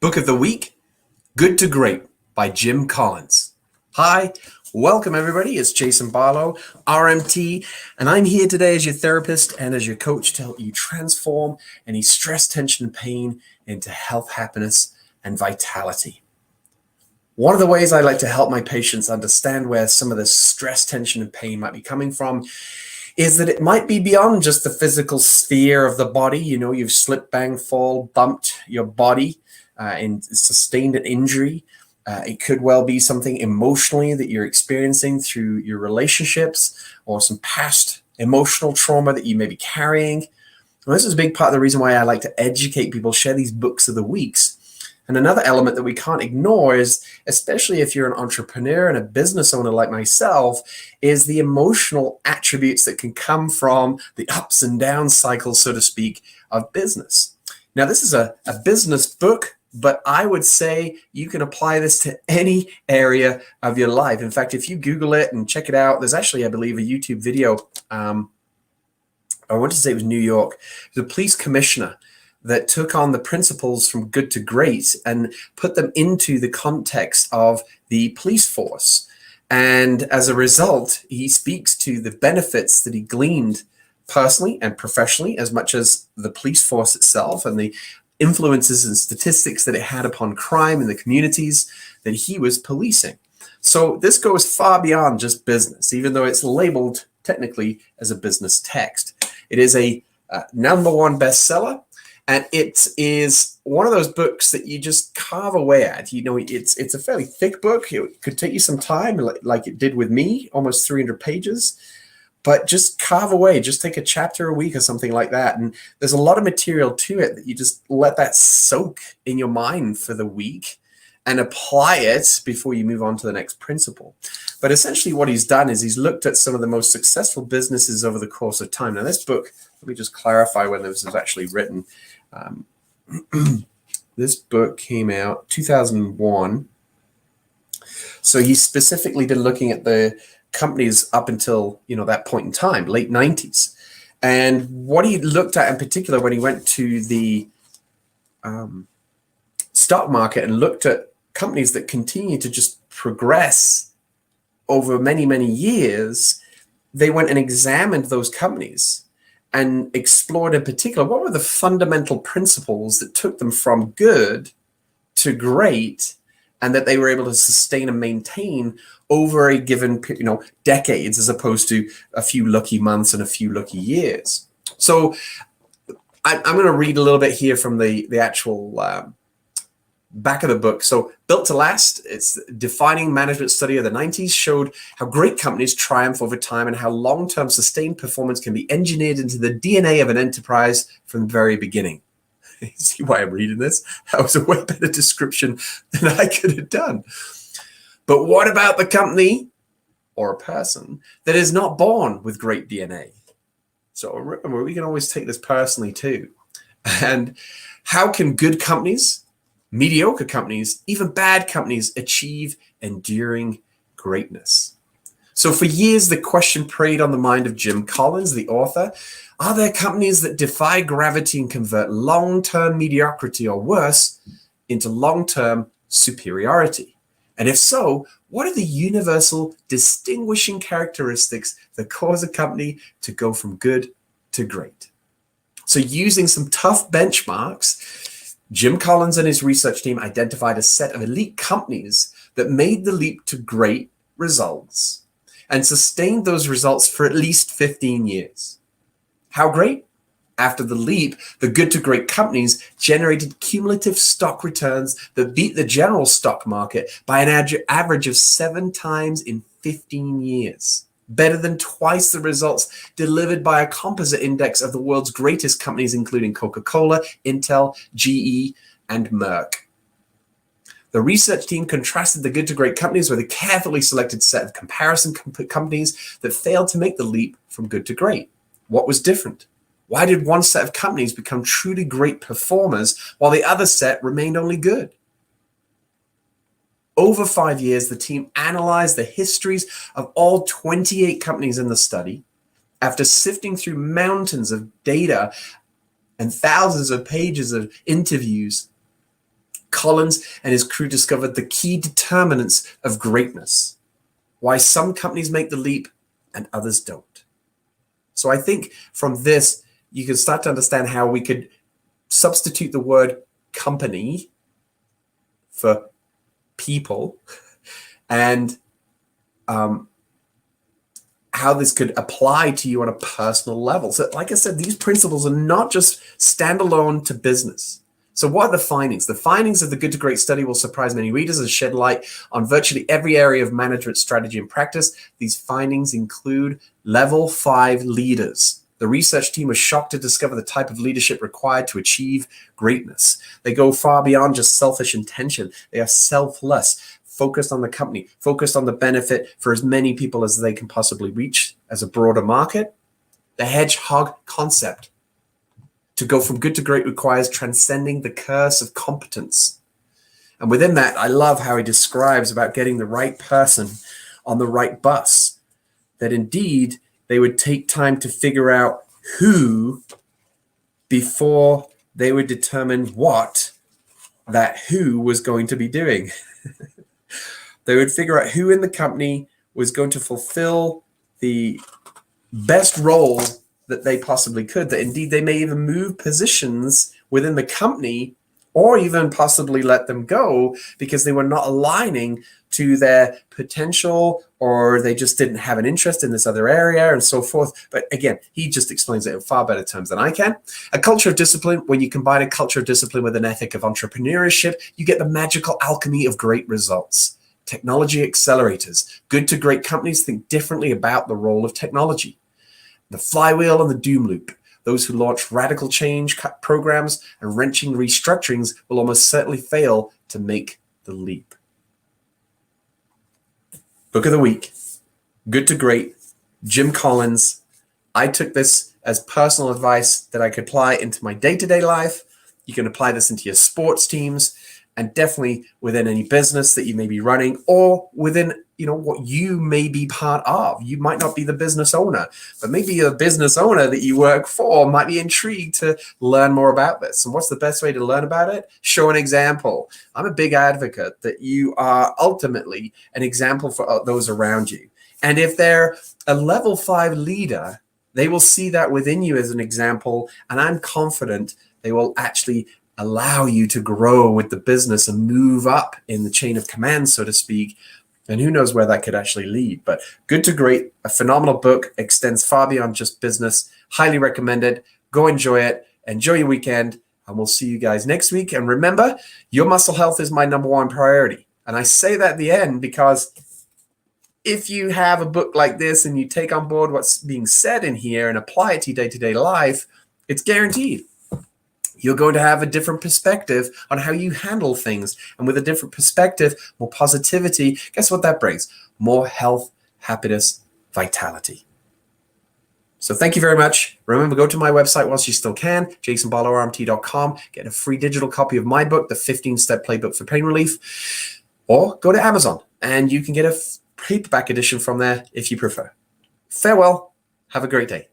Book of the Week, Good to Great by Jim Collins. Hi, welcome everybody. It's Jason Barlow, RMT, and I'm here today as your therapist and as your coach to help you transform any stress, tension, and pain into health, happiness, and vitality. One of the ways I like to help my patients understand where some of the stress, tension, and pain might be coming from is that it might be beyond just the physical sphere of the body. You know, you've slipped, bang, fall, bumped your body and sustained an injury. It could well be something emotionally that you're experiencing through your relationships or some past emotional trauma that you may be carrying. And this is a big part of the reason why I like to educate people, share these books of the weeks. And another element that we can't ignore is, especially if you're an entrepreneur and a business owner like myself, is the emotional attributes that can come from the ups and downs cycle, so to speak, of business. Now, this is a business book, but I would say you can apply this to any area of your life. In fact, if you Google it and check it out, there's actually, I believe, a YouTube video. I want to say it was New York. The police commissioner that took on the principles from good to great and put them into the context of the police force. And as a result, he speaks to the benefits that he gleaned personally and professionally, as much as the police force itself and the influences and statistics that it had upon crime in the communities that he was policing. So this goes far beyond just business, even though it's labeled technically as a business text. It is a #1 bestseller. And it is one of those books that you just carve away at. You know, it's a fairly thick book. It could take you some time, like it did with me, almost 300 pages. But just carve away, just take a chapter a week or something like that. And there's a lot of material to it that you just let that soak in your mind for the week and apply it before you move on to the next principle. But essentially what he's done is he's looked at some of the most successful businesses over the course of time. Now this book, let me just clarify when this was actually written. This book came out 2001. So he's specifically been looking at the companies up until, that point in time, late 90s. And what he looked at in particular when he went to the stock market and looked at companies that continue to just progress over many, many years, they went and examined those companies and explored in particular what were the fundamental principles that took them from good to great and that they were able to sustain and maintain over a given, decades, as opposed to a few lucky months and a few lucky years. So I'm going to read a little bit here from the actual back of the book. So Built to Last, it's defining management study of the 90s, showed how great companies triumph over time and how long-term sustained performance can be engineered into the DNA of an enterprise from the very beginning. See why I'm reading this? That was a way better description than I could have done. But what about the company or a person that is not born with great DNA? So remember, we can always take this personally too. And how can good companies, mediocre companies, even bad companies achieve enduring greatness? So for years, the question preyed on the mind of Jim Collins, the author. Are there companies that defy gravity and convert long-term mediocrity or worse into long-term superiority? And if so, what are the universal distinguishing characteristics that cause a company to go from good to great? So using some tough benchmarks, Jim Collins and his research team identified a set of elite companies that made the leap to great results and sustained those results for at least 15 years. How great? After the leap, the good to great companies generated cumulative stock returns that beat the general stock market by an average of 7 times in 15 years. Better than twice the results delivered by a composite index of the world's greatest companies, including Coca-Cola, Intel, GE, and Merck. The research team contrasted the good to great companies with a carefully selected set of comparison companies that failed to make the leap from good to great. What was different? Why did one set of companies become truly great performers while the other set remained only good? Over 5 years, the team analyzed the histories of all 28 companies in the study. After sifting through mountains of data and thousands of pages of interviews, Collins and his crew discovered the key determinants of greatness, why some companies make the leap and others don't. So I think from this, you can start to understand how we could substitute the word company for people, and how this could apply to you on a personal level. So like I said, these principles are not just standalone to business. So what are the findings? The findings of the Good to Great study will surprise many readers and shed light on virtually every area of management strategy and practice. These findings include level 5 leaders. The research team was shocked to discover the type of leadership required to achieve greatness. They go far beyond just selfish intention. They are selfless, focused on the company, focused on the benefit for as many people as they can possibly reach as a broader market. The hedgehog concept. To go from good to great requires transcending the curse of competence. And within that, I love how he describes about getting the right person on the right bus. That indeed, they would take time to figure out who before they would determine what that who was going to be doing. They would figure out who in the company was going to fulfill the best role that they possibly could, that indeed they may even move positions within the company or even possibly let them go because they were not aligning to their potential, or they just didn't have an interest in this other area and so forth. But again, he just explains it in far better terms than I can. A culture of discipline, when you combine a culture of discipline with an ethic of entrepreneurship, you get the magical alchemy of great results. Technology accelerators. Good to great companies think differently about the role of technology. The flywheel and the doom loop. Those who launch radical change programs and wrenching restructurings will almost certainly fail to make the leap. Book of the week, Good to Great, Jim Collins. I took this as personal advice that I could apply into my day-to-day life. You can apply this into your sports teams, and definitely within any business that you may be running, or within what you may be part of. You might not be the business owner, but maybe a business owner that you work for might be intrigued to learn more about this. And what's the best way to learn about it? Show an example. I'm a big advocate that you are ultimately an example for those around you. And if they're a level 5 leader, they will see that within you as an example. And I'm confident they will actually allow you to grow with the business and move up in the chain of command, so to speak. And who knows where that could actually lead. But Good to Great, a phenomenal book, extends far beyond just business. Highly recommended. Go enjoy it. Enjoy your weekend. And we'll see you guys next week. And remember, your muscle health is my number 1 priority. And I say that at the end because if you have a book like this and you take on board what's being said in here and apply it to your day-to-day life, it's guaranteed. You're going to have a different perspective on how you handle things. And with a different perspective, more positivity, guess what that brings? More health, happiness, vitality. So thank you very much. Remember, go to my website whilst you still can, jasonbarlowormt.com. Get a free digital copy of my book, The 15-Step Playbook for Pain Relief. Or go to Amazon and you can get a paperback edition from there if you prefer. Farewell. Have a great day.